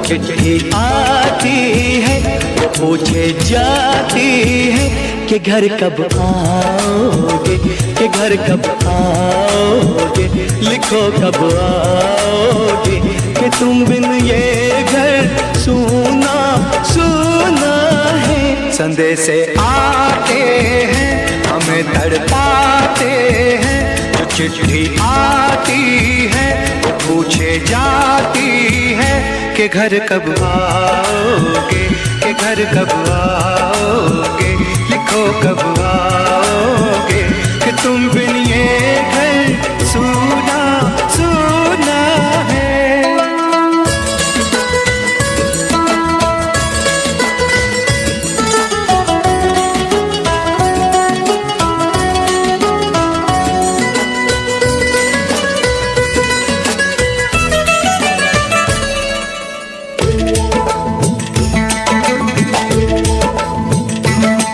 चिट्ठी आती है वो पूछे जाती है कि घर कब आओगे, कि घर कब आओगे, लिखो कब आओगे, कि तुम बिन ये घर सूना सूना है। संदेश आते हैं हमें तड़पाते हैं, जो चिट्ठी आती है वो पूछे जाती है कि घर कब आओगे, कि घर कब आओगे, लिखो कब आओगे, कि तुम बिन ये घर सूना सूना है।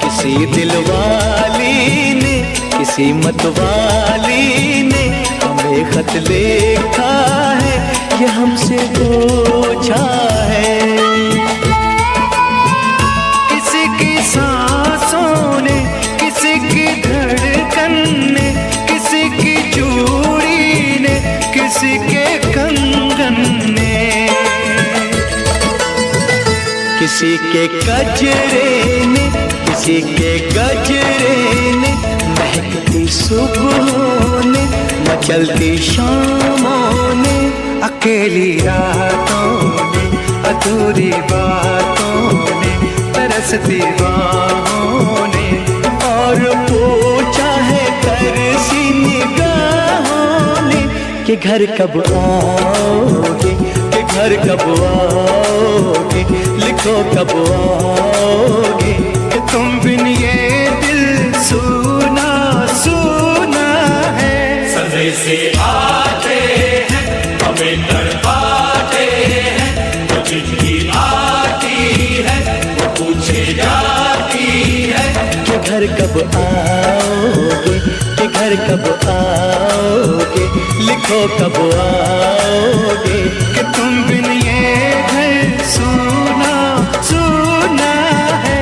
किसी दिलवाली ने, किसी मतवाली ने हमें खत लिखा है, ये हमसे पूछा है। किसी की सांसों ने, किसी की धड़कन ने, किसी की चूड़ी ने, किसी के कंगन ने, किसी के गजरे ने, किसी के गजरे ने, महकती सुबहों ने, मचलती शामों ने, अकेली रातों ने, अधूरी बातों ने, तरसती बाहों ने, और पूछा है तरसी निगाहों ने कि घर कब आओगे, कि घर कब आओगे, लिखो कब आओगे, कि तुम बिन ये दिल सूना सूना है। संदेश आते हैं हमें तड़पाते हैं, जो चिट्ठी आती है वो पूछे जाती है कि घर कब आओगे, कि घर कब आओगे, लिखो कब आओगे, कि तुम बिन ये घर सूना सूना है।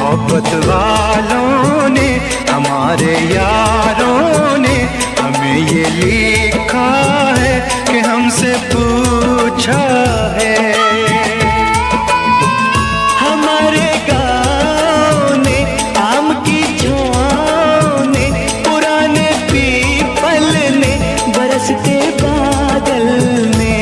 मोहब्बत वालों ने, हमारे यारों ने हमें ये लिखा है कि हमसे पूछा है। हमारे गाँव ने, आम की छाँव ने, पुराने पीपल ने, बरसते बादल ने,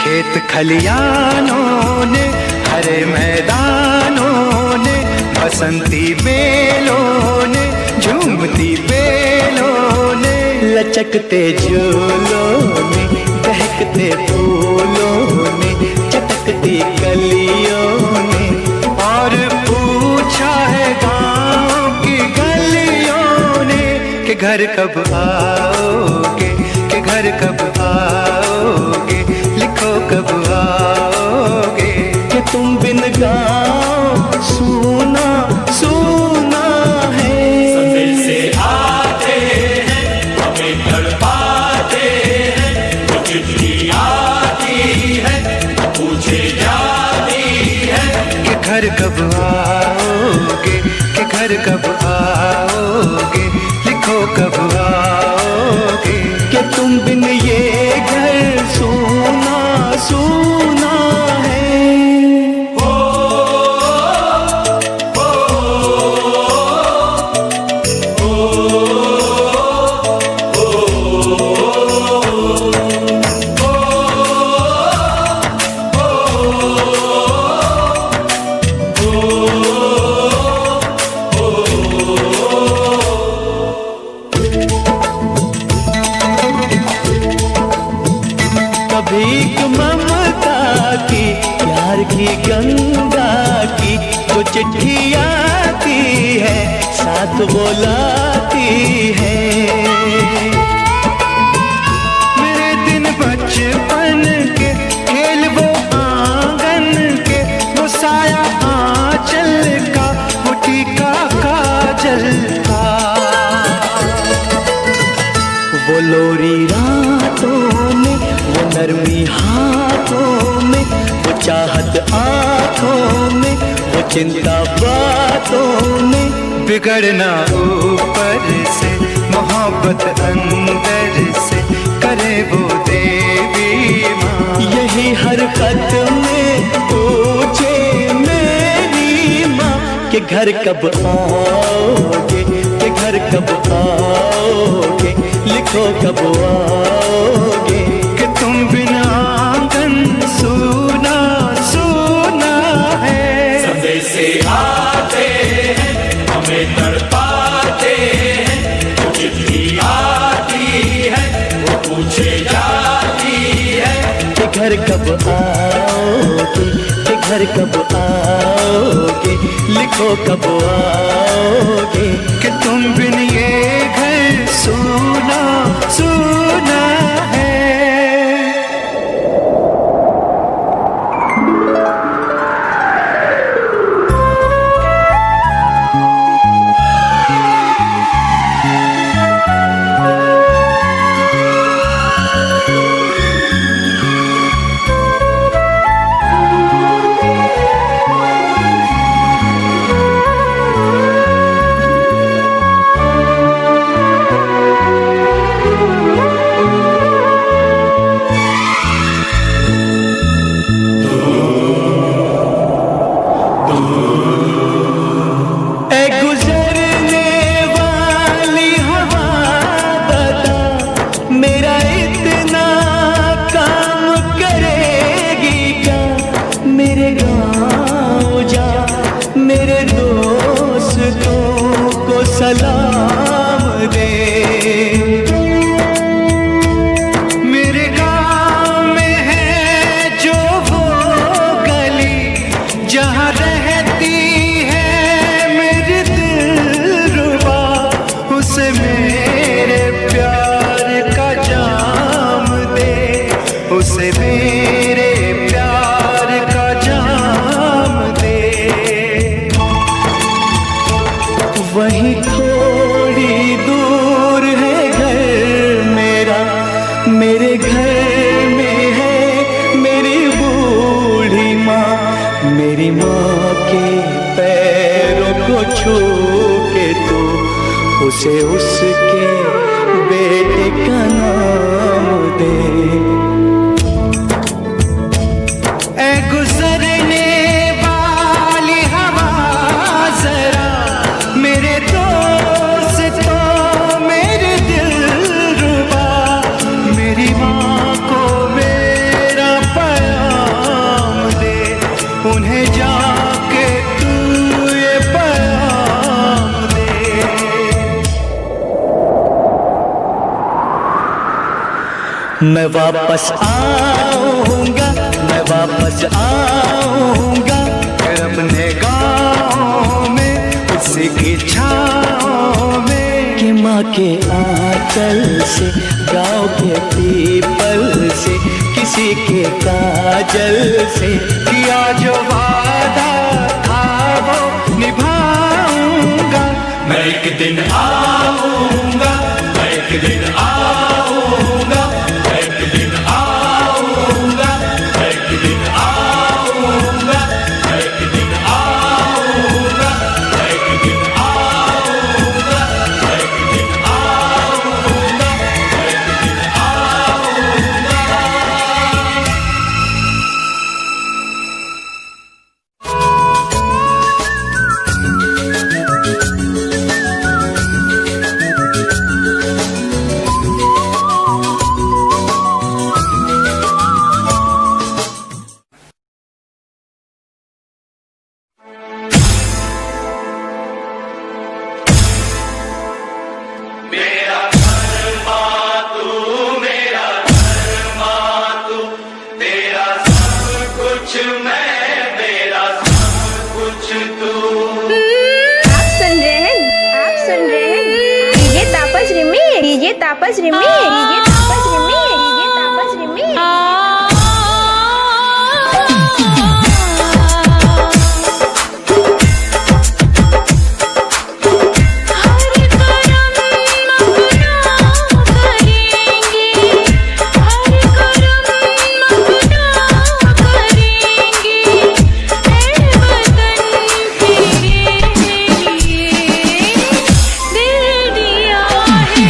खेत खलियानों ने, हरे मैदानों ने, बसंती बेलों ने, झूमती बेलों ने, लचकते झूलों ने, बहकते फूलों ने, चटकती गलियों ने, और पूछा है गाँव की गलियों ने कि घर कब आओगे, कि घर कब आओगे, लिखो कब आओगे, कि तुम बिन गाँव सूना सूना है। संदेश आते हैं हमें तड़पाते हैं, जो चिट्ठी आती है पूछे जाती है कि घर कब आओगे, कि घर कब आओगे, लिखो कब आओगे, कि तुम बिन ये घर सूना सूना है। भीख ममता की, प्यार की गंगा की, जो वो चिट्ठी आती है, साथ बुलाती है। मेरे दिन बचपन के, खेल वो आंगन के, वो साया आंचल का, वो टीका काजल का, वो लोरी रातों में, वो नरमी हाथों में, वो चाहत आँखों में, वो चिंता बातों में। बिगड़ना ऊपर से, मोहब्बत अंदर से, करे वो देवी माँ। यही हर खत में पूछे मेरी माँ कि घर कब आओगे, कि घर कब आओगे, लिखो कब आओगे, कि तुम बिना आंगन सूना सूना है। संदेशे आते हैं, हमें तड़पाते हैं, वो चिट्ठी आती है, वो पूछे जाती है कि घर कब आओगे, कि घर कब आओगे, लिखो कब आओगे, कि तुम बिन ये घर सूना सूना है। सलाम दे, मेरे गाँव में है जो वो गली, जहाँ रहती है मेरी दिलरुबा, उसे मेरे प्यार का जाम दे, उसे मेरे प्यार का जाम दे। वहीं थोड़ी दूर है घर मेरा, मेरे घर में है मेरी बूढ़ी माँ। मेरी माँ के पैरों को छू के तो उसे उसके बेटे का नाम दे। ऐ गुजरने वाली हवा जरा, मेरे दोस्तों मेरे दिलरुबा, मेरी माँ को मेरा पैगाम दे, उन्हें जाके तू ये पैगाम दे। मैं वापस आऊँगा, मैं वापस आऊँगा, फिर अपने गाँव में उसी की छाँव में, कि माँ के आंचल से, गाँव के पीपल से, किसी के काजल से, किया जो वादा था वो निभाऊंगा। मैं एक दिन आऊंगा, मैं एक दिन आऊंगा, मैं एक दिन आऊंगा, मैं एक दिन आऊंगा, मैं एक दिन आऊंगा, मैं एक दिन आऊंगा, मैं एक दिन आऊंगा, मैं एक दिन आऊंगा। कुछ मैं, मेरा सब कुछ तू। ये तापस रिमी, ये तापस रिमी, ये तापस रिमी। दिल दिया है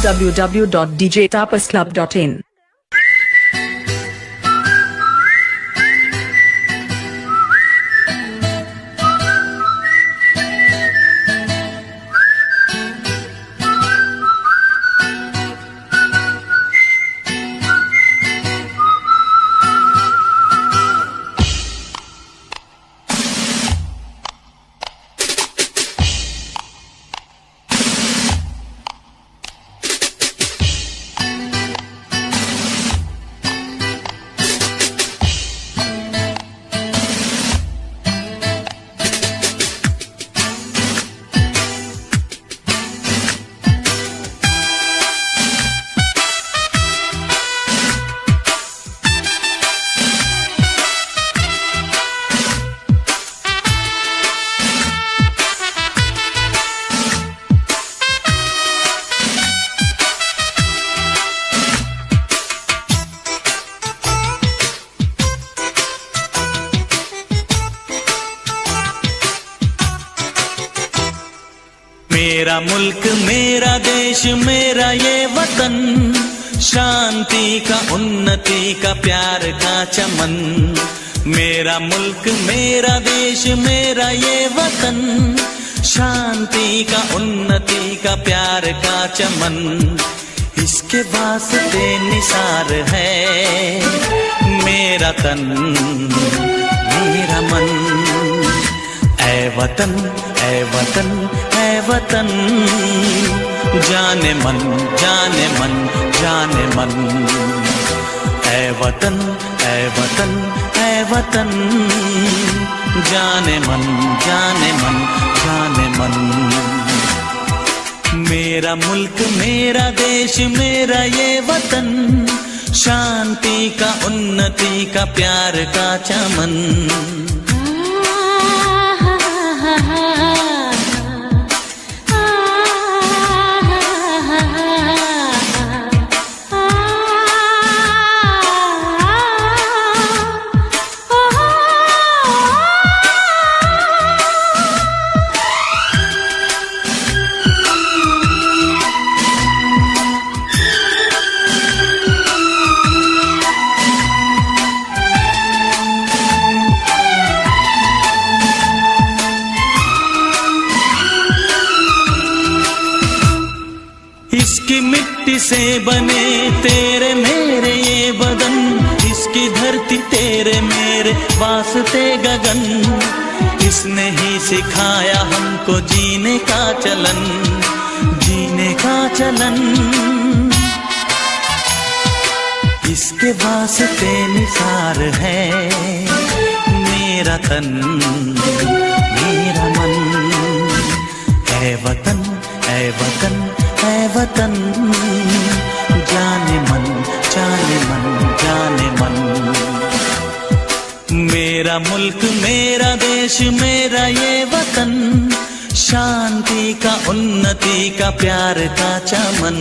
www.djtapasclub.in. मेरा मुल्क मेरा देश मेरा ये वतन, शांति का उन्नति का प्यार का चमन। मेरा मुल्क मेरा देश मेरा ये वतन, शांति का उन्नति का प्यार का चमन। इसके वास्ते निसार है मेरा तन मेरा मन। ऐ वतन ऐ वतन ऐ वतन, जाने मन जाने मन जाने मन। ऐ वतन ऐ वतन ऐ वतन, जाने मन जाने मन जाने मन। मेरा मुल्क मेरा देश मेरा ये वतन, शांति का उन्नति का प्यार का चमन। इसकी मिट्टी से बने तेरे मेरे ये बदन, इसकी धरती तेरे मेरे वास्ते गगन। इसने ही सिखाया हमको जीने का चलन, जीने का चलन। इसके वास्ते निसार है मेरा तन मेरा मन। ऐ वतन ऐ वतन ऐ वतन, जाने मन जाने मन जाने मन। मेरा मुल्क मेरा देश मेरा ये वतन, शांति का उन्नति का प्यार का चमन।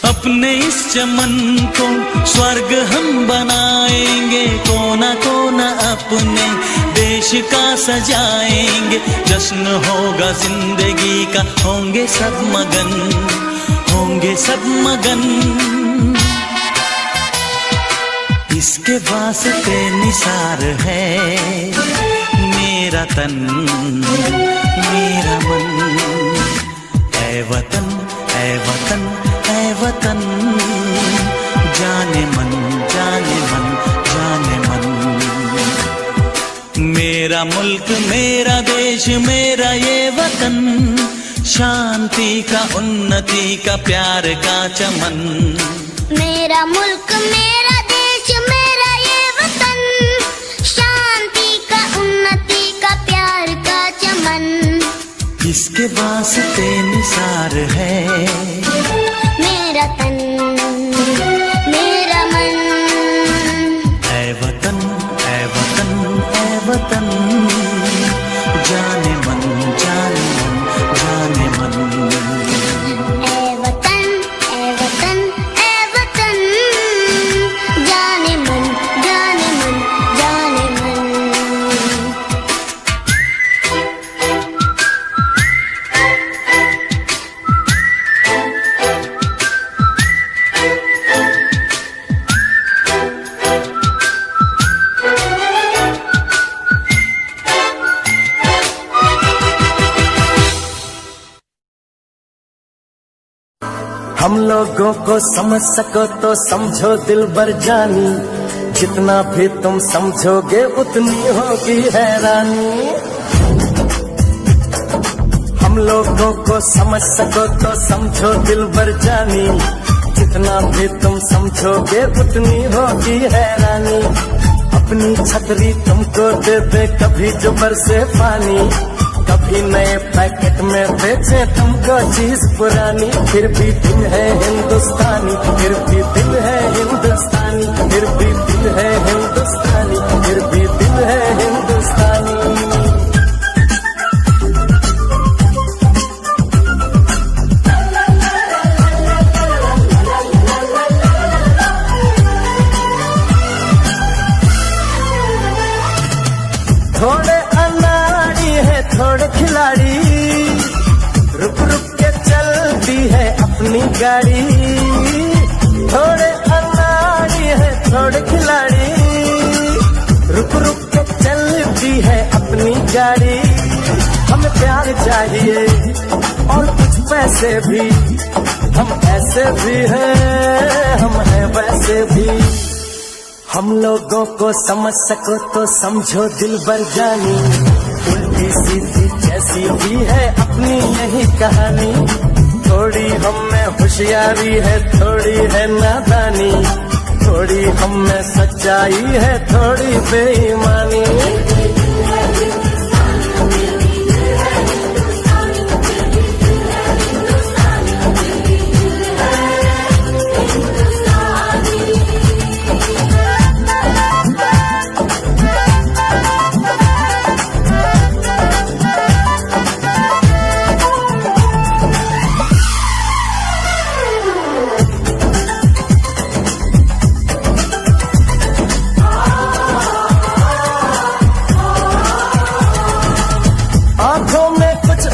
अपने इस चमन को स्वर्ग हम बनाएंगे, कोना कोना अपने देश का सजाएंगे। जश्न होगा जिंदगी का, होंगे सब मगन होंगे सब मगन। इसके वास्ते निसार है मेरा तन मेरा मन। ऐ वतन ऐ वतन ऐ वतन, जाने मन जाने मन जाने मन। मेरा मुल्क मेरा देश मेरा ये वतन, शांति का उन्नति का प्यार का चमन। मेरा मुल्क मेरा देश मेरा ये वतन, शांति का उन्नति किसके वास्ते निसार है मेरा तन मेरा मन। ऐ वतन ऐ वतन ऐ वतन, जाने मन जाने मन जाने मन। ऐ वतन ऐ वतन ऐ वतन, जाने मन जाने मन जाने मन। हम लोगों को समझ सको तो समझो दिल भर जानी, जितना भी तुम समझोगे उतनी होगी हैरानी। हम लोगों को समझ सको तो समझो दिल भर जानी, जितना भी तुम समझोगे उतनी होगी हैरानी। अपनी छतरी तुमको दे दे कभी जो बरसे पानी, कभी नए पैकेट में बेचे तुमको चीज पुरानी। फिर भी दिल है हिंदुस्तानी, फिर भी दिल है हिंदुस्तानी, फिर भी दिल है हिंदुस्तानी, फिर भी दिल है हिंदुस्तानी। थोड़े अनाड़ी है थोड़े खिलाड़ी, रुक रुक के चलती है अपनी गाड़ी। थोड़े अनाड़ी है थोड़े खिलाड़ी, रुक रुक के चलती है अपनी गाड़ी। हमें प्यार चाहिए और कुछ पैसे भी, हम ऐसे भी हैं हम हैं वैसे भी। हम लोगों को समझ सको तो समझो दिल भर जानी, उल्टी सीधी जैसी भी है अपनी यही कहानी। थोड़ी हम में होशियारी है थोड़ी है नादानी, थोड़ी हम में सच्चाई है थोड़ी बेईमानी।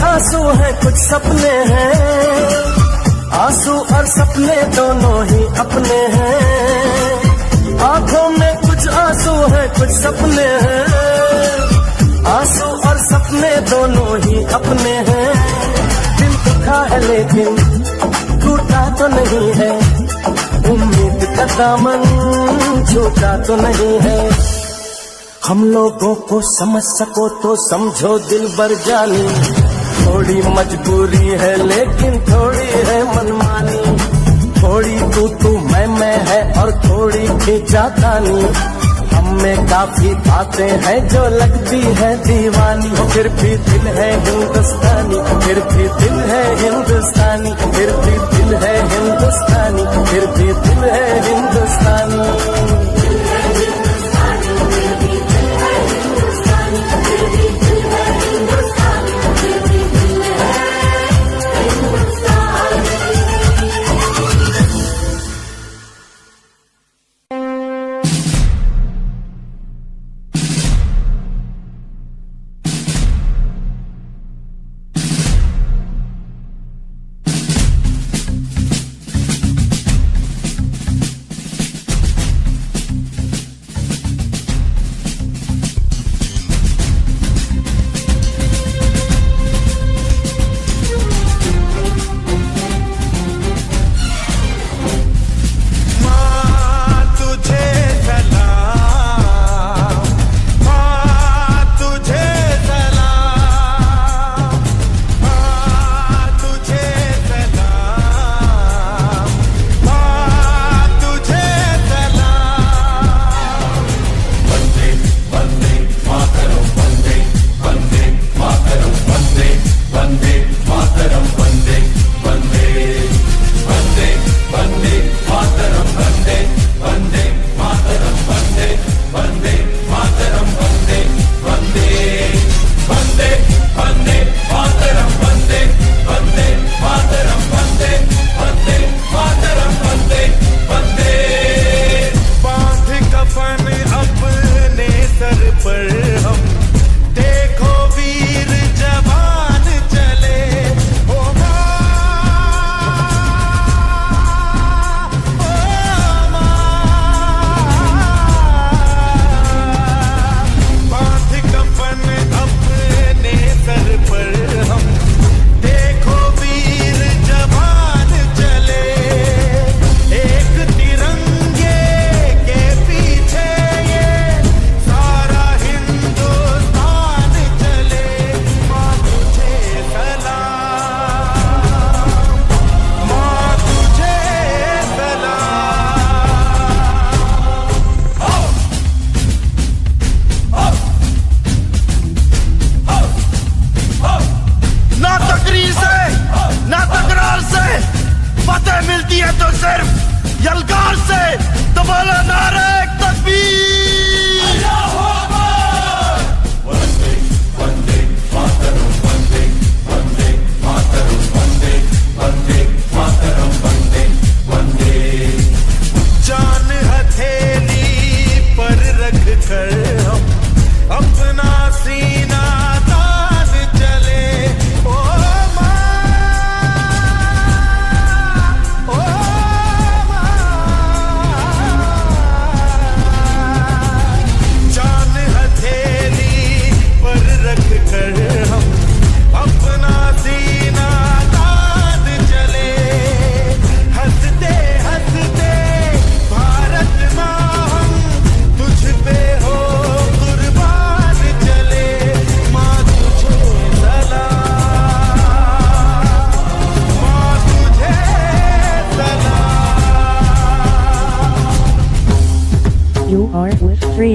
आंसू है कुछ सपने हैं, आंसू और सपने दोनों ही अपने हैं। आंखों में कुछ आंसू है कुछ सपने हैं, आंसू और सपने दोनों ही अपने हैं। दिल दुखा है लेकिन टूटा तो नहीं है, उम्मीद का दामन छूटा तो नहीं है। हम लोगों को समझ सको तो समझो दिल भर जानी, थोड़ी मजबूरी है लेकिन थोड़ी है मनमानी। थोड़ी तू मैं है और थोड़ी खींचातानी, हम में काफी बातें हैं जो लगती है दीवानी। फिर भी दिल है हिंदुस्तानी, फिर भी दिल है हिंदुस्तानी, फिर भी दिल है हिंदुस्तानी, फिर भी दिल है हिंदुस्तानी।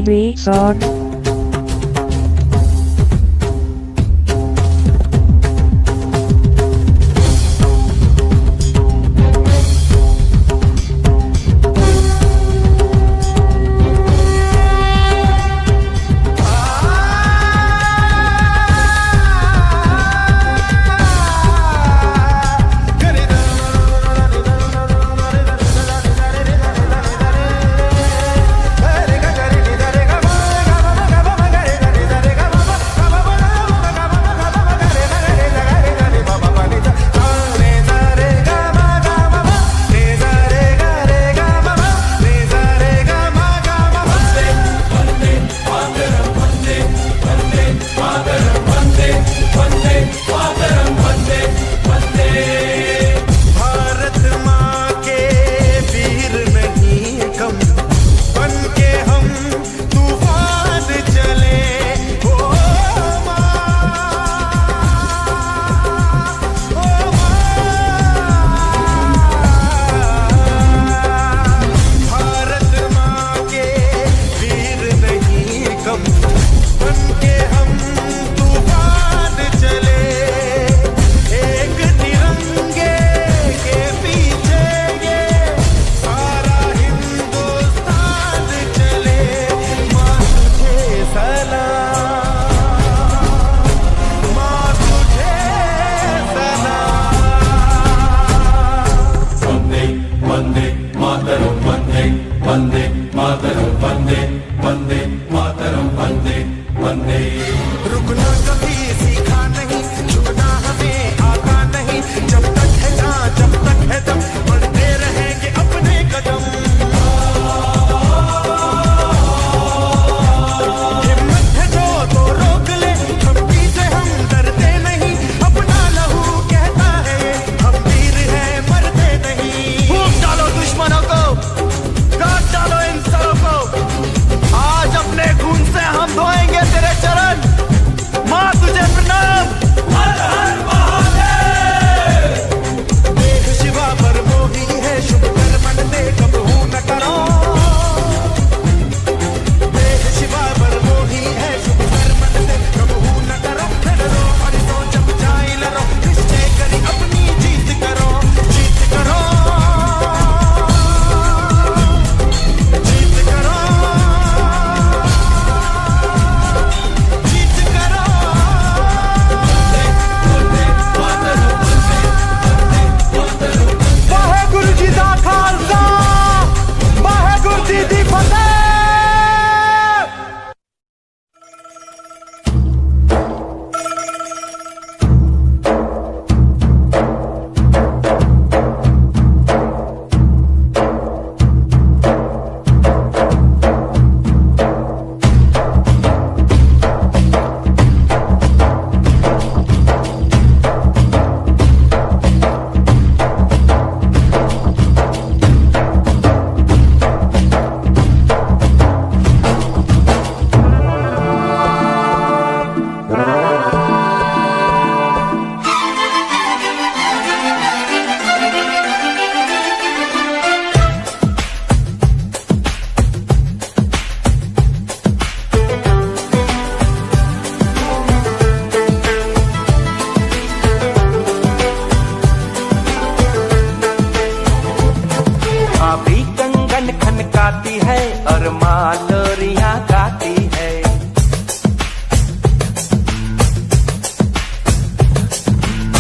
TV song. रुकना कभी सीखा नहीं, झुकना हमें आता नहीं। जब तक है जान, जब तक है दम, बढ़ते रहेंगे अपने कदम। हिम्मत है जो तो रोक ले, धमकी से हम डरते नहीं। अपना लहू कहता है हम वीर हैं, मरते नहीं। फूंक डालो दुश्मनों को, काट डालो इन सरों को। आज अपने खून से हम धोएंगे तेरे चरण। माँ तुझे प्रणाम। हर हर महादेव। देह शिवा पर मोही है, शुभ कर्म दे कबहू न करो। देह शिवा पर मोही है, शुभ कर्म दे कबहू न करो। डरो मरो जब जाए लड़ो, निश्चय करी अपनी जीत करो। जीत करो, जीत करो, जीत करो। वाहेगुरु जी दा खालसा, वाहेगुरु जी दी फतेह। अभी कंगन खनकाती है और माँ लोरियां गाती है।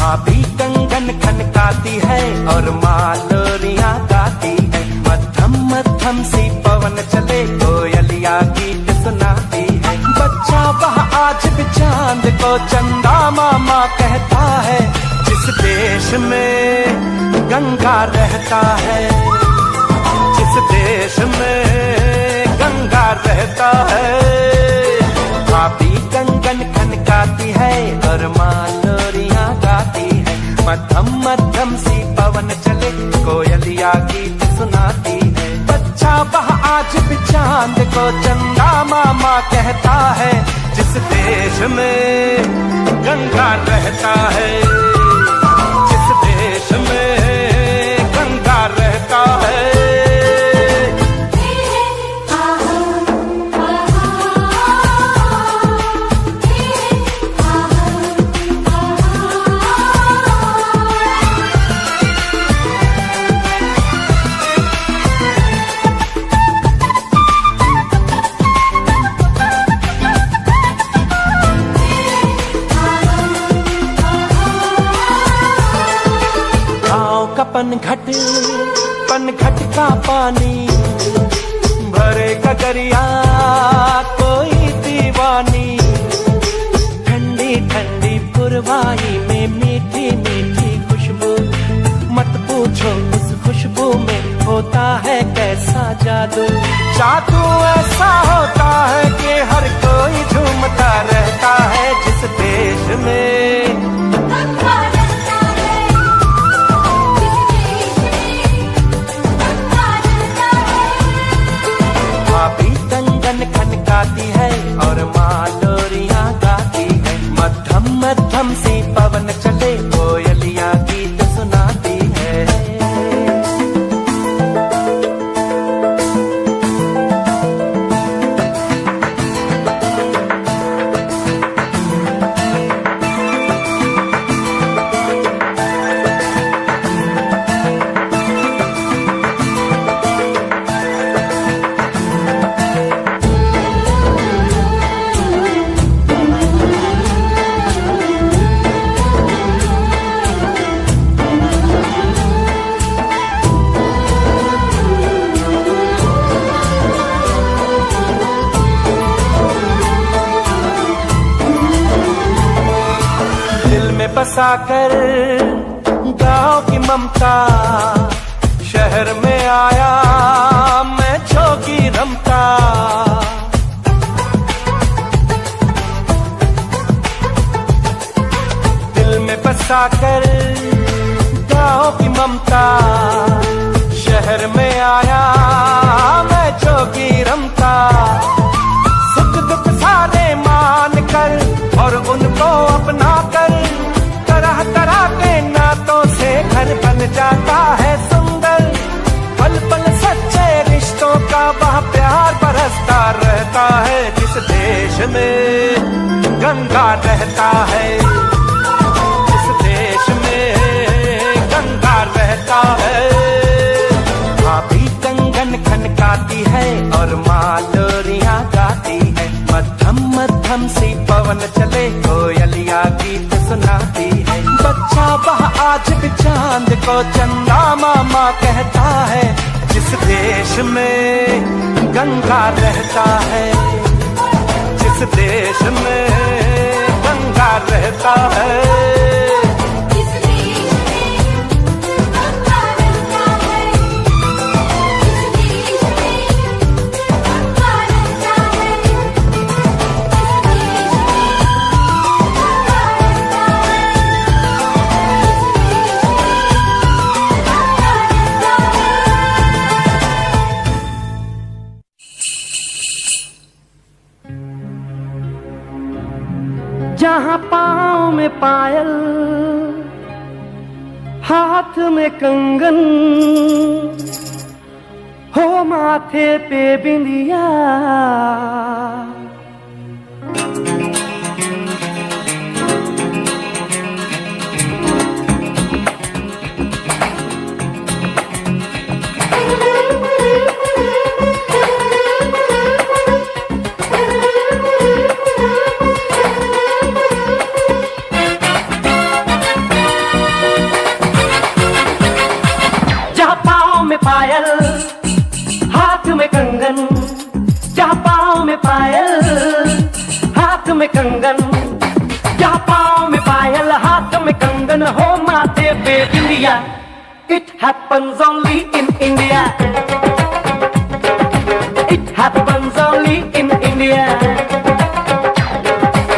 अभी कंगन खनकाती है और माँ लोरियां गाती है। मध्यम मध्यम सी पवन चले, कोयलिया गीत सुनाती है। बच्चा वह आज भी चांद को चंदा मामा कहता है। जिस देश में गंगा रहता है, जिस देश में गंगा रहता है। भाभी कंगन खनकाती है और माँ लोरियां गाती है। मध्यम मध्यम सी पवन चले, कोयलिया गीत सुनाती है। बच्चा वह आज भी चांद को चंदा मामा कहता है। जिस देश में गंगा रहता है, जिस देश में गंगा रहता है। पनघट का पानी भरे गगरिया कोई दीवानी। ठंडी ठंडी पुरवाई में मीठी मीठी खुशबू, मत पूछो उस खुशबू में होता है कैसा जादू। जादू ऐसा होता है कि हर कोई झूमता रहता है जिस देश में भाभी कंगन खनकाती है और माँ लोरियां गाती है। मध्यम मध्यम सी पवन चले कोयलियां गीत सुनाती है। बसाकर गाँव की ममता शहर में आया मैं जोगी रमता। दिल में बसाकर गाँव की ममता शहर में आया मैं जोगी रमता। सुख दुख सारे मान कर और उनको अपना कर तरह तरह के नातों से घर बन जाता है सुंदर। पल पल सच्चे रिश्तों का वह प्यार बरसता रहता है जिस देश में गंगा रहता है। जिस देश में गंगा रहता है। भाभी कंगन खनकाती है और माँ लोरियां गाती है। मध्यम मध्यम सी पवन चले कोयलियां गीत सुनाती है। बच्चा वह आज भी चांद को चंदा मामा कहता है जिस देश में गंगा रहता है। जिस देश में गंगा रहता है। जहाँ पाँव में पायल हाथ में कंगन हो माथे पे बिंदिया। हाथ में कंगन, जहाँ पाँव में पायल हाथ में कंगन। जहाँ पाँव में पायल हाथ में कंगन हो माथे पे बिंदिया। It happens only in India. It happens only in India.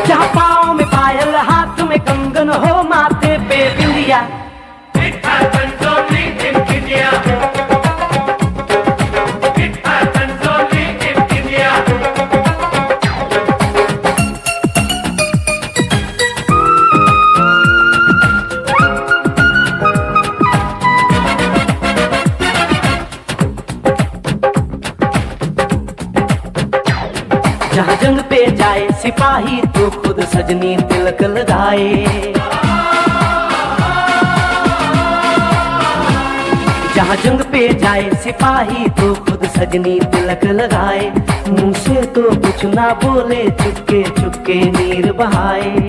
जहाँ पाँव में पायल हाथ में कंगन हो माथे पे बिंदिया। It happens only in India. जहाँ जंग पे जाए सिपाही तो खुद सजनी तिलक लगाए। जहाँ जंग पे जाए सिपाही तो खुद सजनी तिलक लगाए। मुंह से तो कुछ ना बोले चुपके चुपके नीर बहाए।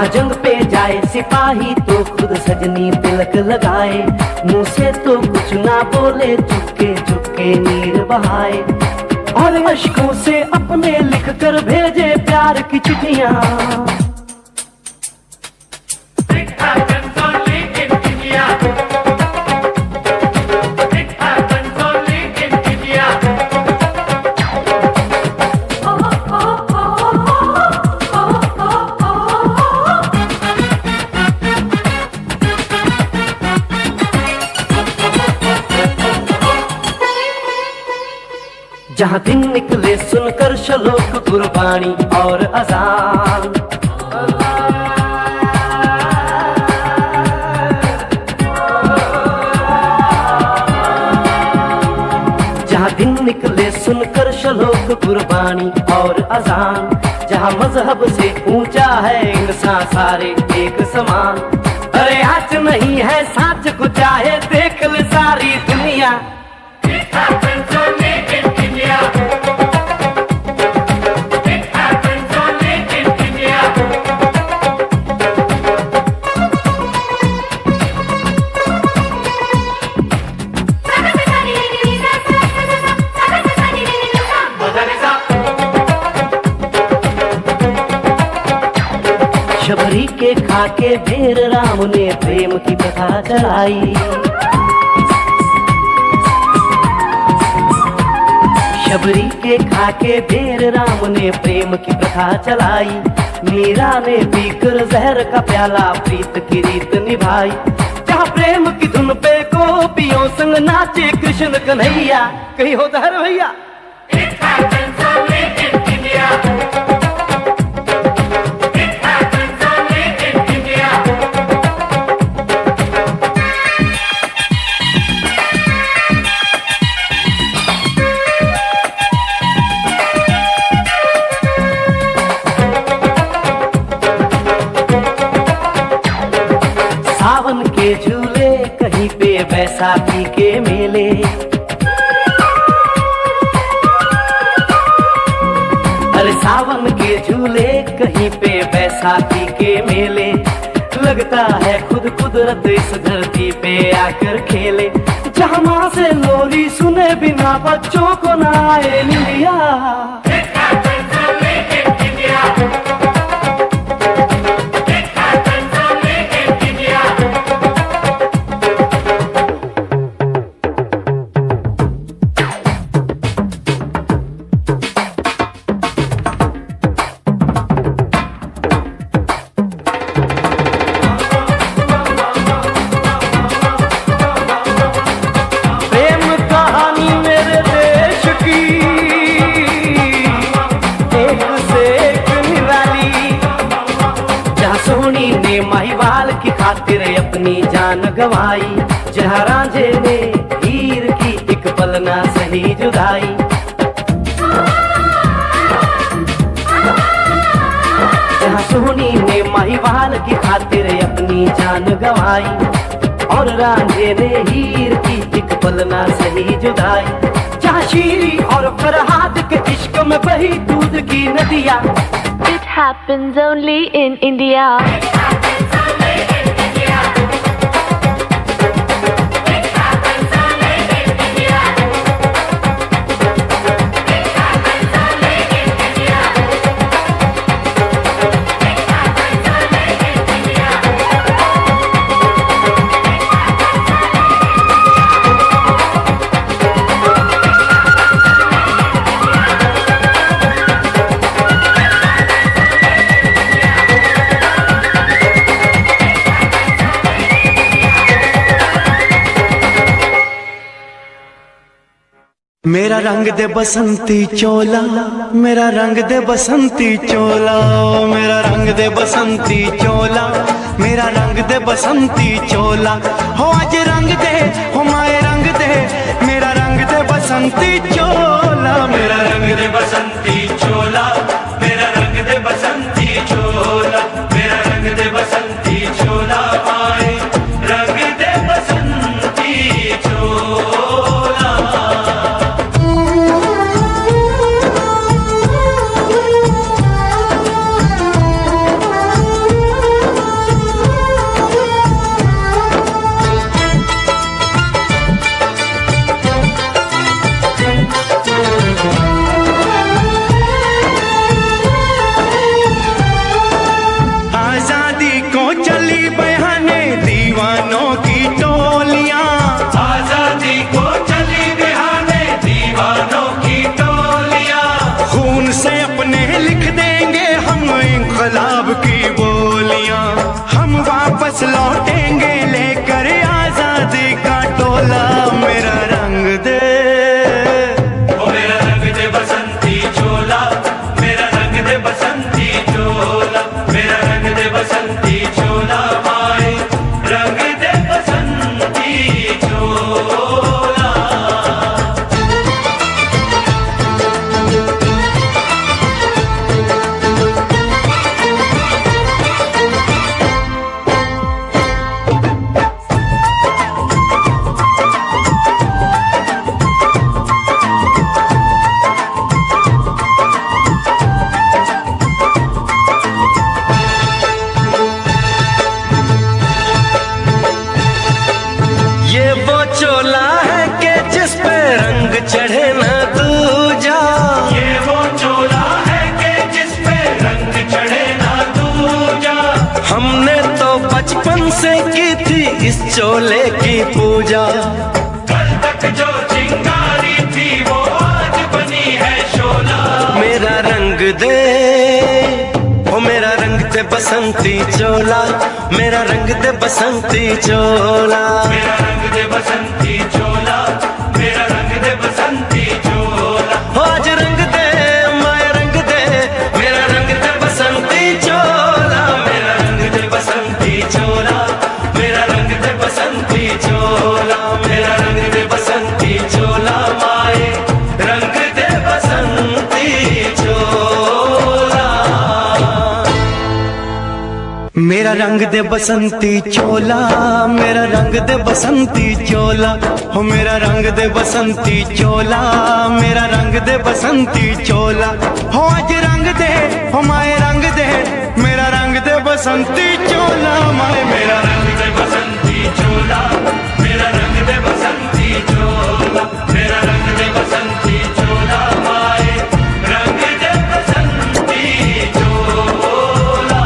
जहाँ जंग पे जाए सिपाही तो खुद सजनी तिलक लगाए, मुंह से तो कुछ ना बोले, चुपके चुपके नीर बहाए, और अश्कों से अपने लिख कर भेजे प्यार की चिट्ठियां। जहाँ दिन निकले सुनकर श्लोक गुरबाणी और अजान, जहाँ दिन निकले सुनकर श्लोक गुरबाणी और अजान, जहाँ मजहब से ऊंचा है इंसान सारे एक समान। अरे आज नहीं है साच को चाहे देख ले सारी दुनिया। शबरी के खाके भेर राम ने प्रेम की प्रथा चलाई, शबरी के खाके भेर राम ने प्रेम की प्रथा चलाई। मीरा ने पीकर जहर का प्याला प्रीत की रीत निभाई, जहाँ प्रेम की धुन पे गोपियों संग नाचे कृष्ण कन्हैया। कहीं होता है भैया सावन के झूले कहीं पे बैसाखी के मेले, अरे सावन के झूले कहीं पे बैसाखी के मेले। लगता है खुद कुदरत इस धरती पे आकर खेले, जहाँ माँ से लोरी सुने बिना बच्चों को ना आए निंदिया। महिवाल की खातिर अपनी जान गंवाई, जहाँ रांझे ने हीर की एक पल ना सही जुदाई। जहाँ सोनी ने महिवाल की खातिर अपनी जान गंवाई, और रांझे ने हीर की एक पल ना सही जुदाई। जहाँ शीरी और फरहाद के इश्क में बही दूध की नदियाँ। It happens only in India. मेरा रंग दे बसंती चोला, मेरा रंग दे बसंती चोला, मेरा रंग दे बसंती चोला, मेरा रंग दे बसंती चोला। हो आज रंग दे, हो माए रंग दे, मेरा रंग दे बसंती चोला, मेरा रंग दे बसंती चोला, मेरा रंग दे बसंती चोला, मेरा रंग दे बसंती चोला, माए रंग दे बसंती चोला। इस चोले की पूजा। कल तक जो चिंगारी थी वो आज बनी है शोला। मेरा रंग दे, ओ मेरा रंग दे बसंती चोला, मेरा रंग दे बसंती चोला। मेरा रंग दे बसंती चोला, मेरा रंग दे बसंती चोला। हो आज रंग दे माया रंग दे, मेरा रंग दे बसंती चोला, मेरा रंग दे बसंती चोला, मेरा रंग दे बसंती चोला, मेरा रंग दे बसंती चोला, माए रंग दे बसंती चोला। मेरा रंग दे बसंती चोला, मेरा रंग दे बसंती चोला, हो मेरा रंग दे बसंती चोला, मेरा रंग दे बसंती चोला। हो आज रंग दे, हो माए रंग दे, मेरा रंग दे बसंती चोला, माए मेरा रंग दे बसंती चोला, मेरा रंग दे बसंती चोला, मेरा रंग दे बसंती चोला, माए रंग दे बसंती चोला।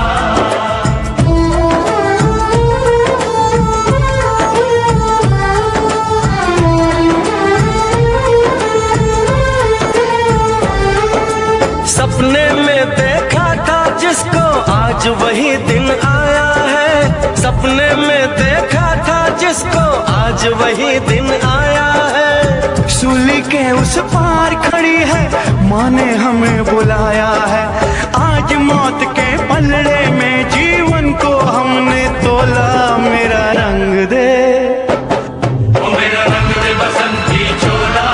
सपने में देखा था जिसको आज वही दिन आया है, सपने में देखा था जिसको आज वही दिन आया है। सूली के उस पार खड़ी है, माँ ने हमें बुलाया है। आज मौत के पलड़े में जीवन को हमने तोला। मेरा रंग दे, ओ मेरा रंग दे बसंती चोला,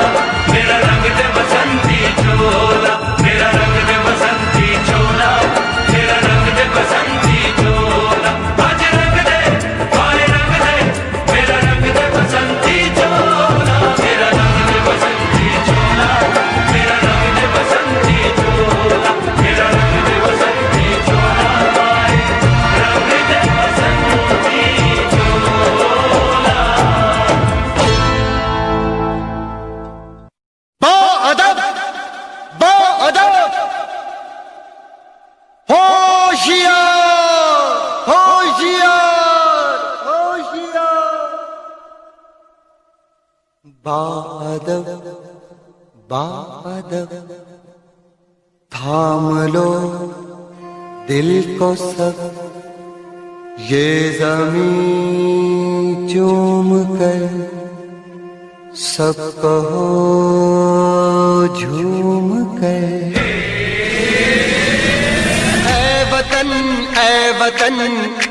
मेरा रंग दे बसंती चोला, मेरा रंग दे बसंती चोला, मेरा रंग दे बसंती चोला। आज रंग दे माए रंग दे, मेरा रंग दे बसंती चोला, मेरा रंग दे बसंती चोला, मेरा रंग दे बसंती चोला, मेरा रंग दे बसंती चोला, माए रंग दे बसंती चोला। बाअदब, बाअदब, होशियार, होशियार, होशियार। बाअदब, बाअदब, थाम लो दिल को सब, ये ज़मीं चूम कर सब कहो झूम कर। ऐ वतन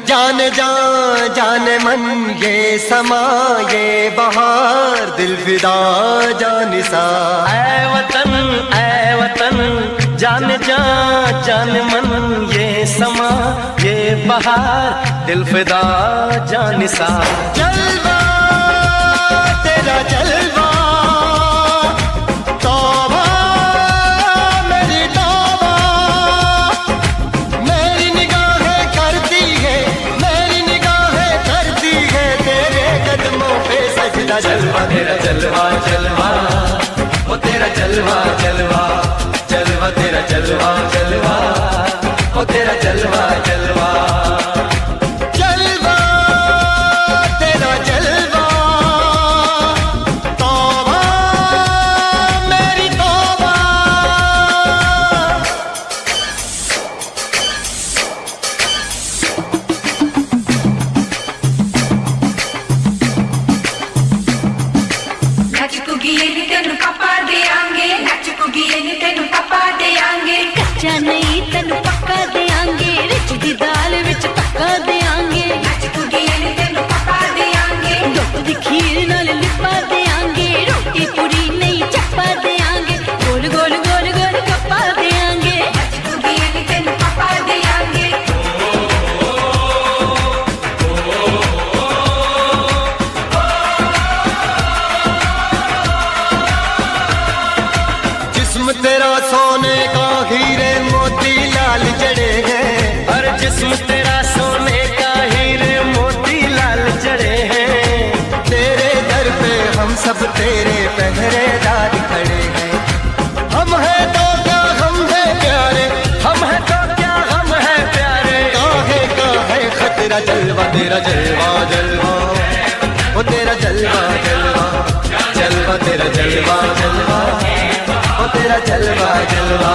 जान जान जान मन, ये समा ये बहार दिल फिदा जानिसा। ऐ वतन जान जा जान मन, ये समा ये बहार दिल फिदा जानिसा। जलवा तेरा जलवा, तौबा मेरी तौबा, मेरी निगाहें करती है, मेरी निगाहें करती है तेरे कदमों पे सजदा। जलवा तेरा जलवा जलवा, वो तेरा जलवा जलवा, जलवा तेरा जलवा जलवा, वो तेरा जलवा जलवा। जलवा तेरा जलवा, तौबा मेरी तौबा। नचकुगी तेनु पापा देंगे, नचकुगी तेनु पापा देंगे। कच्चा नहीं तेनु पक्का देंगे, रिच दी दाल विच पक्का देंगे। नचकुगी तेनु पापा देंगे, दुख दी खीर नाल लिपा देंगे। रोटी पूरी नहीं चप्पा देंगे, गोल गोल गोल गोल कप्पा देंगे। नचकुगी तेनु पापा देंगे। जिस्म तेरा सोने का हीरे मोती लाल जड़े हैं, हर जिस्म तेरा सोने का हीरे मोती लाल जड़े हैं। तेरे दर पे हम सब तेरे पहरेदार खड़े हैं। हम हैं तो क्या हम हैं प्यारे, हम है तो क्या हम है प्यारे। काहे का है खतरा, जलवा तेरा जलवा जलवा। जलवा तेरा जलवा जलवा ओ तेरा जलवा जलवा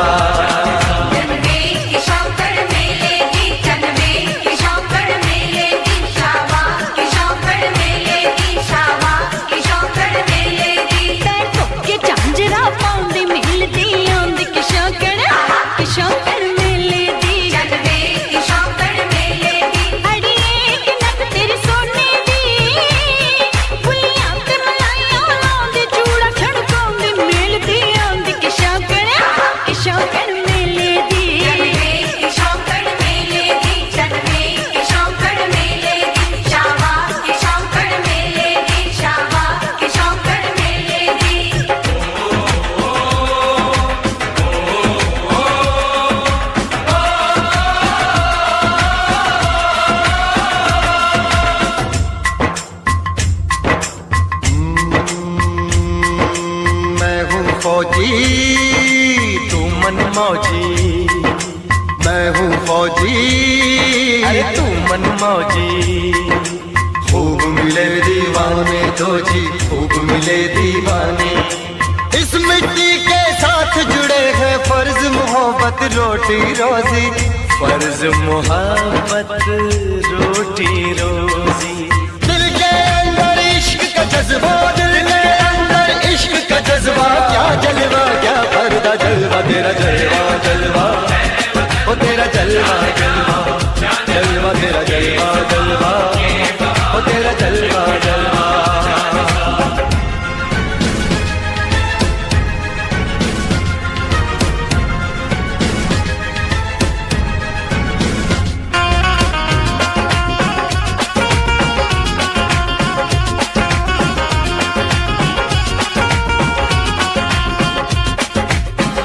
जनवे की शौकड़ मेले की जनवे की शौकड़ मेले की शावा की शौकड़ मेले की शावा की शौकड़ मेले की पैर के झांझरा पाउंदी मिलदी आंदी कि शौकड़ मेले दी जनवे की शौकड़ मेले की अड़िए कि नक तेरी सोने दी बुलियां ते मलाइयां लाउंदी चूड़ा छड़काउंदी मिलदी आंदी कि शौकड़ मेले दी जनवे की शौकड़ मेले की जनवे की शौकड़ मेले की शावा की शौकड़ मेले की शावा की शौकड़ मेले की मैं हूँ फौजी तू मन मौजी मैं हूँ फौजी अरे तू मन मौजी खूब मिले दीवाने दो जी खूब मिले दीवाने इस मिट्टी के साथ जुड़े हैं फर्ज मोहब्बत रोटी रोजी फर्ज मोहब्बत रोटी रोजी दिल के अंदर इश्क का जज्बा दिल के अंदर इश्क का जज्बा क्या जलवा क्या पर्दा जलवा तेरा जलवा जलवा ओ तेरा जलवा जलवा जलवा तेरा जलवा जलवा ओ तेरा जलवा जलवा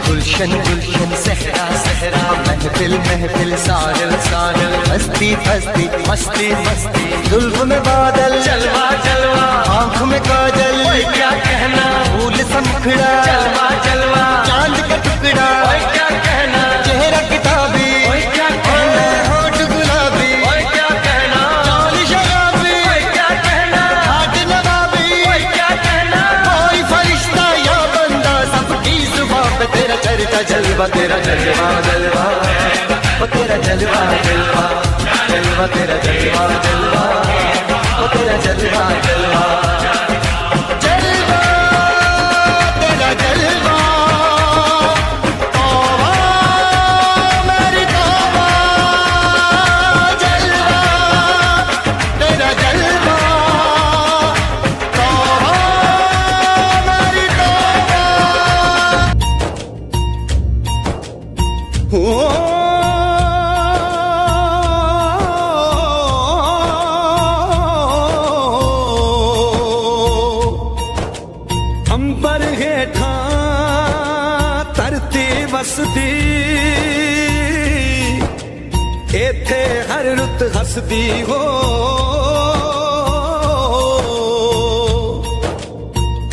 गुलशन गुलशन सहरा सहरा महफिल महफिल साहिल साहिल हस्ती हस्ती मस्ती मस्ती जुल्फ में बादल जलवा जलवा आँख में काजल क्या कहना फूल समखड़ा जलवा जलवा चांद का टुकड़ा क्या कहना चेहरा किताबी क्या कहना होठ गुलाबी क्या कहना चाल शराबी क्या कहना हाथ नवाबी क्या कहना कोई फरिश्ता या बंदा सबकी जुबां पे तेरा चर्चा जलवा तेरा जलवा जलवा ओ तेरा जलवा जलवा जलवा तेरा जलवा जलवा ओ तेरा जलवा जलवा जलवा तेरा जलवा तौबा मेरी तौबा जलवा तेरा जलवा तौबा मेरी तौबा अंबर हेठा धरती वसदी एथे हर रुत हसदी हो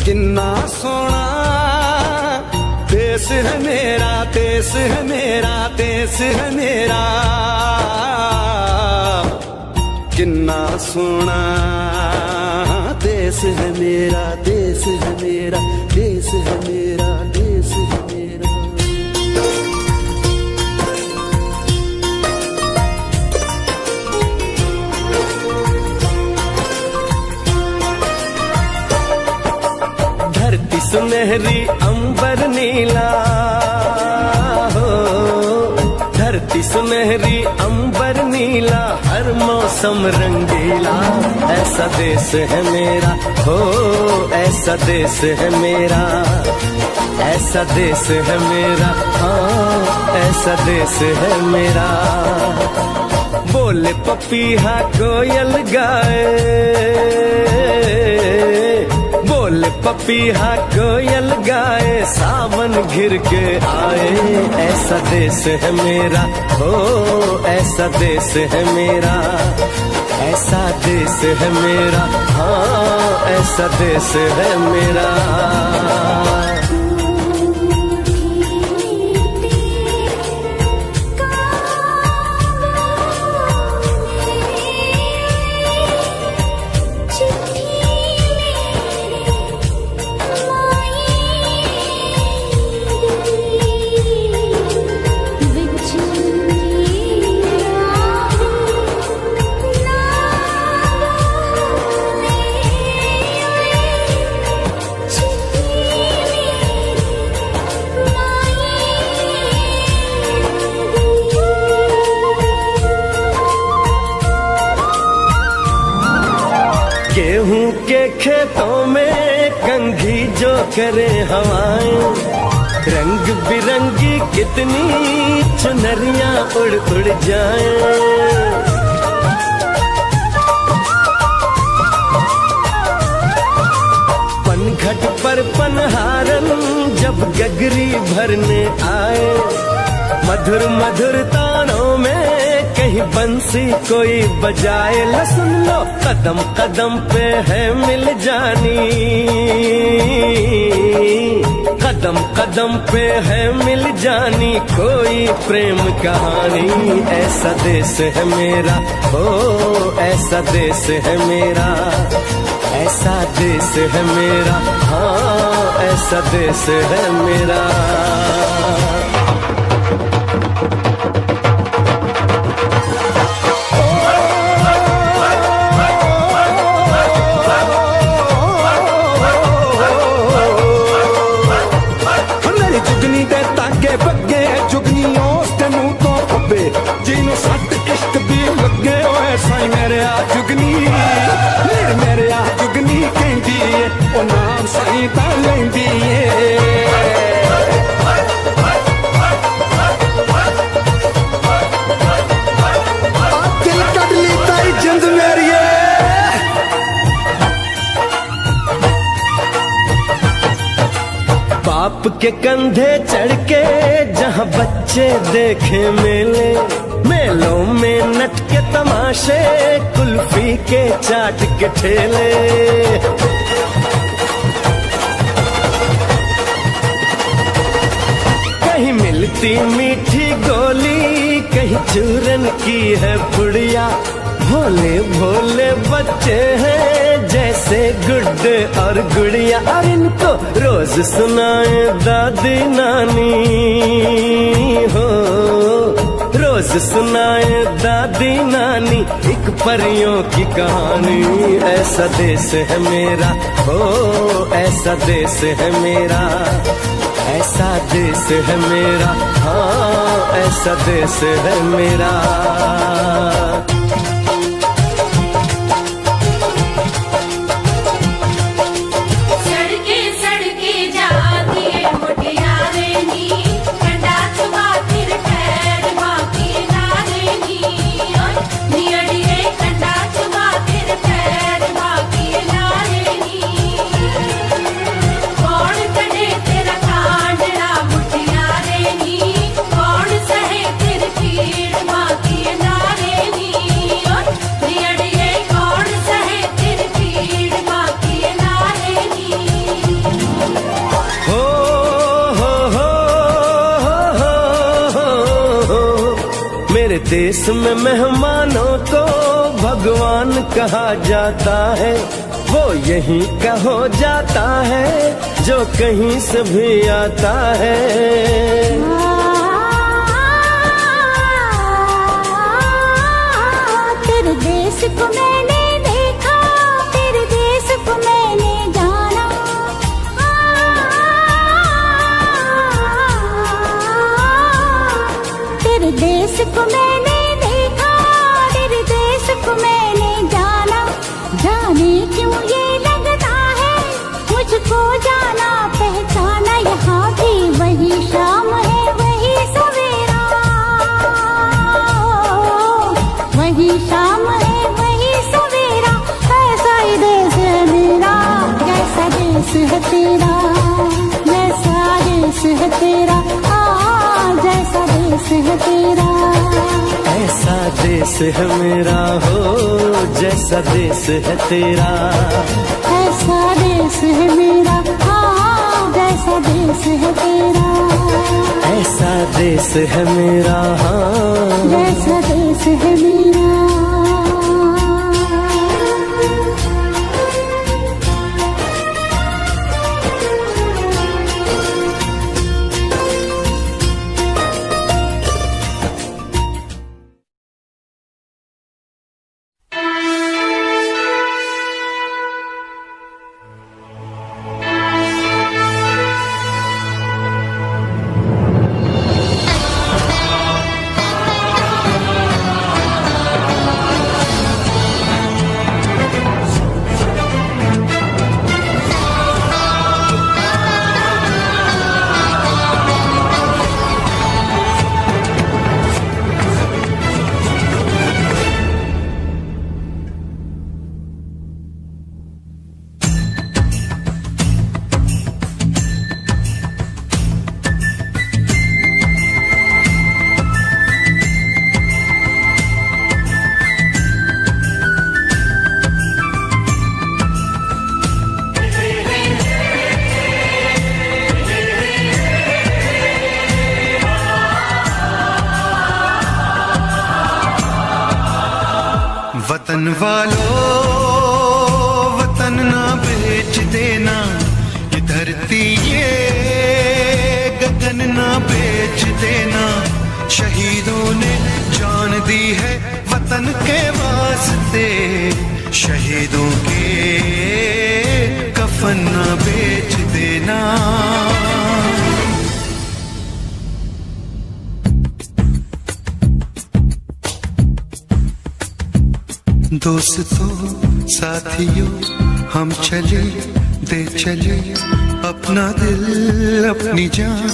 किन्ना सोना देश है मेरा देश है मेरा देश है मेरा किन्ना सोना देश है मेरा देश है मेरा देश है मेरा देश है मेरा धरती सुनहरी अंबर नीला हो धरती सुनहरी अंबर नीला हर मौसम रंगीला ऐसा देश है मेरा हो ऐसा देश है मेरा ऐसा देश है मेरा हाँ ऐसा देश है मेरा बोले पपीहा कोयल गाए बोले पपीहा कोयल गाए सावन घिर के आए ऐसा देश है मेरा हो ऐसा देश है मेरा ऐसा देश है मेरा हाँ ऐसा देश है मेरा चिट्ठी मेरे भी जो करे हवाएं, रंग बिरंगी कितनी चुनरियां उड़ उड़ जाएं। पनघट पर पनहारन जब गगरी भरने आए, मधुर मधुर तानों में कहीं बंसी कोई बजाए। लो सुन लो, कदम कदम पे है मिल जानी, कदम कदम पे है मिल जानी कोई प्रेम कहानी। ऐसा देश है मेरा, ओ ऐसा देश है मेरा, ऐसा देश है मेरा, हाँ ऐसा देश है मेरा। मेरी जुगनी दे ताके बगे, जुगनियों तेनू तो खब्बे, जिन्हों सट इश्क भी लगे ओए साई मेरे आ जुगनी, मेरे आ जुगनी कहंदी है ओ नाम साई ता लैंदी है। दिल कट ली ताई जिंद मेरी बाप के कंधे चढ़ के जहाँ बच्चे देखे मेले, मेलों में नट के तमाशे, कुल्फी के चाट के ठेले। कहीं मिलती मीठी गोली, कहीं चूरन की है पुड़िया। भोले भोले बच्चे हैं जैसे गुड्डे और गुड़िया, और इनको रोज सुनाए दादी नानी हो, रोज सुनाए दादी नानी एक परियों की कहानी। ऐसा देश है मेरा, हो ऐसा देश है मेरा, ऐसा देश है मेरा, हाँ ऐसा देश है मेरा। देश में मेहमानों को भगवान कहा जाता है, वो यहीं का हो जाता है जो कहीं से भी आता है। तेरे देश को मैंने देखा, तेरे देश को मैंने जाना, तेरे देश को मैंने देखा, तेरे देश को मैंने जाना। जाने क्यों ये लगता है मुझको जाना पहचाना, यहाँ भी वही शाम है वही सवेरा, वही शाम है वही सवेरा। ऐसा ही देश है मेरा, जैसा देश है तेरा, जैसा देश है तेरा, जैसा देश है तेरा। ऐसा देश है मेरा, हो जैसा देश है तेरा, ऐसा देश है मेरा, हाँ जैसा देश है तेरा। ऐसा देश है मेरा, हाँ जैसा देश है मेरा। वतन वालों वतन ना बेच देना, ये धरती ये गगन ना बेच देना। शहीदों ने जान दी है वतन के वास्ते, शहीदों के कफन ना बेच देना। दोस्तों साथियों हम चले दे चले अपना दिल अपनी जान,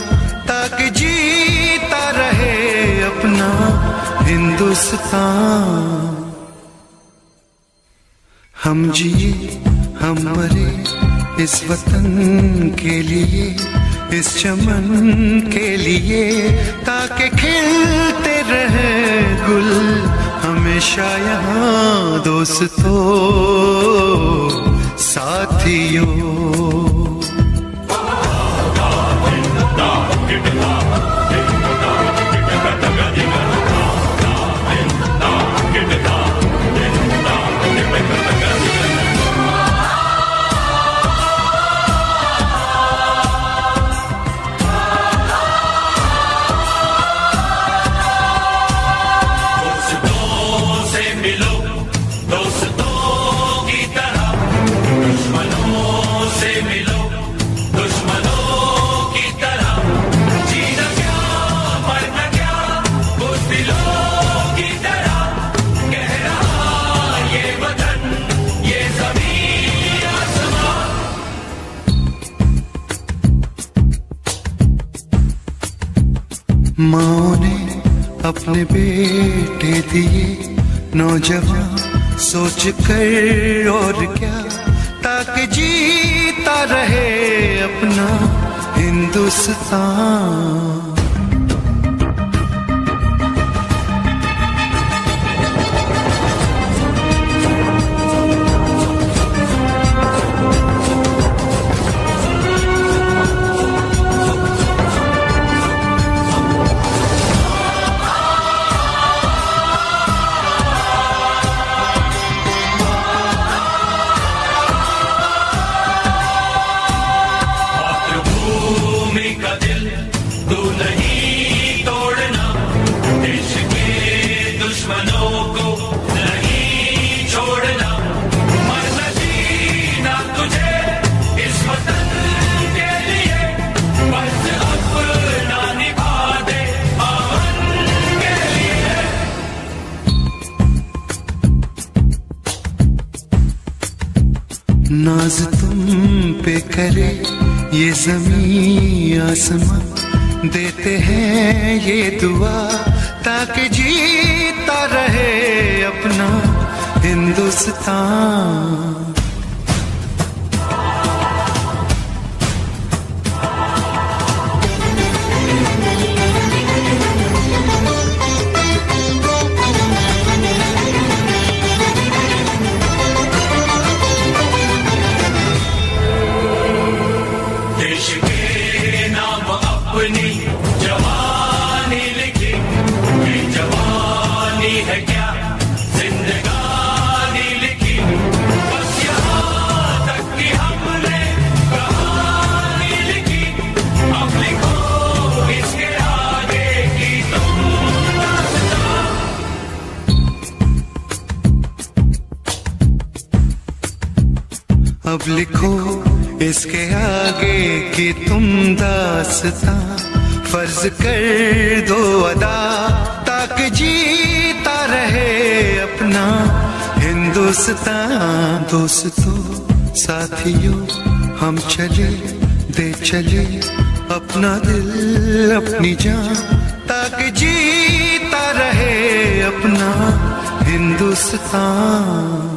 ताकि जीता रहे अपना हिंदुस्तान। हम जिए हम मरे इस वतन के लिए, इस चमन के लिए, ताकि खिलते रहे गुल हमेशा यहाँ। दोस्तों साथियों माँ ने अपने बेटे दिए नौजवान सोच कर और क्या, ताकि जीता रहे अपना हिंदुस्तान। नाज तुम पे करे ये ज़मीं आसमां, देते हैं ये दुआ ताकि जीता रहे अपना हिंदुस्तान। अब लिखो इसके आगे कि तुम दास्तां, फर्ज कर दो अदा ताकि जीता रहे अपना हिंदुस्तान। दोस्तों साथियों हम चले दे चले अपना दिल अपनी जान, ताकि जीता रहे अपना हिंदुस्तान।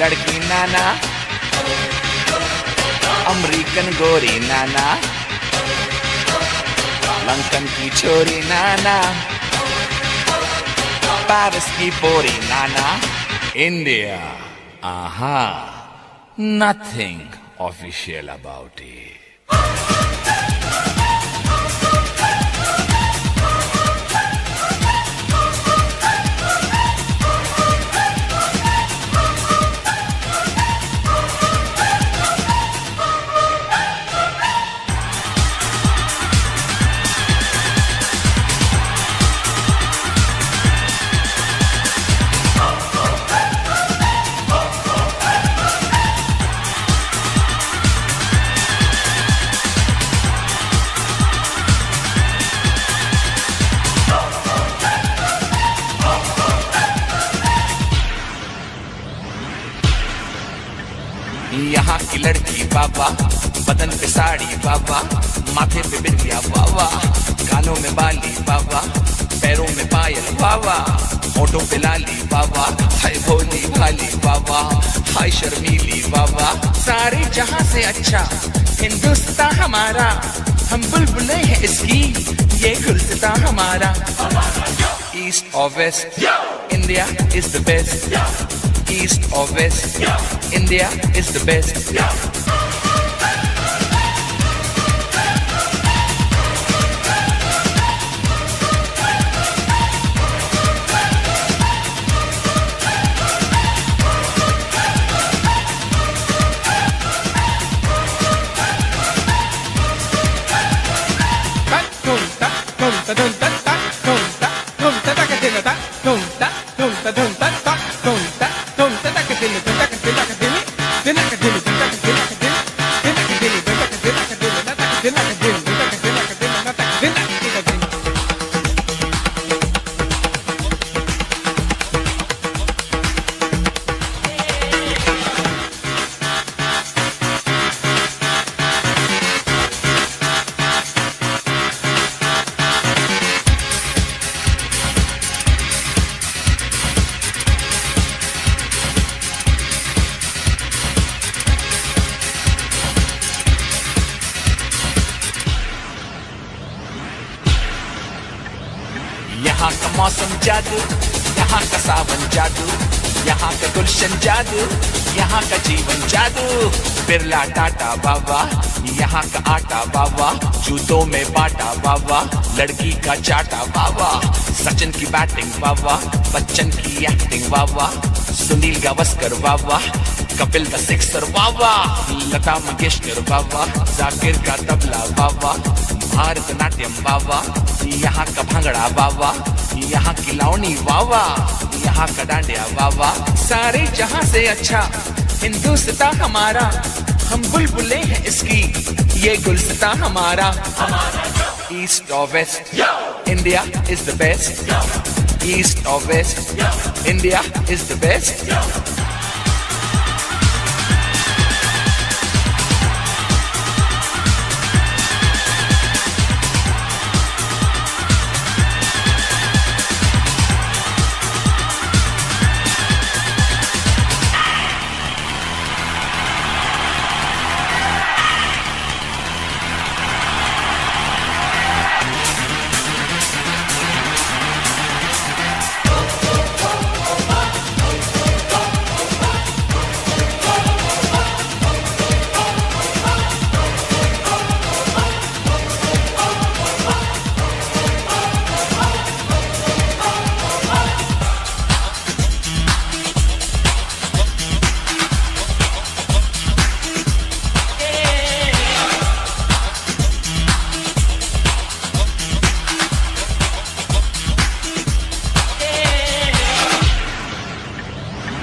लड़की नाना, अमेरिकन गोरी नाना, लंकन की छोरी नाना, पेरिस की पोरी नाना, India, aha, nothing official about it. यहाँ की लड़की बाबा, बदन पे साड़ी बाबा, माथे पे बिंदिया बाबा, कानों में बाली बाबा, पैरों में पायल बाबा, होठों पे लाली बाबा, हाय भोली भाली बाबा, हाय शर्मीली बाबा, सारे जहां से अच्छा हिंदुस्तान हमारा, हम बुलबुले हैं इसकी, ये गुलसितां हमारा। ईस्ट और west, India is the best. East or west, India is the best. यहाँ का मौसम जादू, यहाँ का सावन जादू, यहाँ का गुलशन जादू, यहाँ का जीवन जादू। बिरला टाटा बाबा, यहाँ का आटा बाबा, जूतों में बाटा बाबा, लड़की का चाटा बाबा, सचिन की बैटिंग बाबा, बच्चन की एक्टिंग बाबा, सुनील गावस्कर बाबा, कपिल द सिक्सर बाबा, लता मंगेशकर बाबा, जाकिर का तबला बाबा, भारतनाट्यम बाबा, यहाँ का भांगड़ा बाबा, यहाँ की लावनी बाबा, यहाँ का डांडिया बाबा, सारे जहां से अच्छा हिंदुस्तान हमारा, हम बुलबुले हैं इसकी, ये गुलसितां हमारा। ईस्ट और west, India is the best. East और west, India is the best.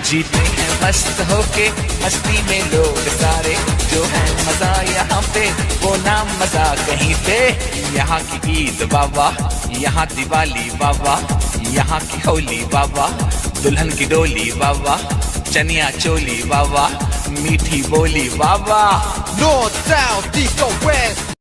जीते हैं मस्त होके मस्ती में लोग सारे, जो है मजा यहाँ पे वो नाम मजा कहीं पे। यहाँ की ईद बाबा, यहाँ दिवाली बाबा, यहाँ की होली बाबा, दुल्हन की डोली बाबा, चनिया चोली बाबा, मीठी बोली बाबा। North, south, east or west,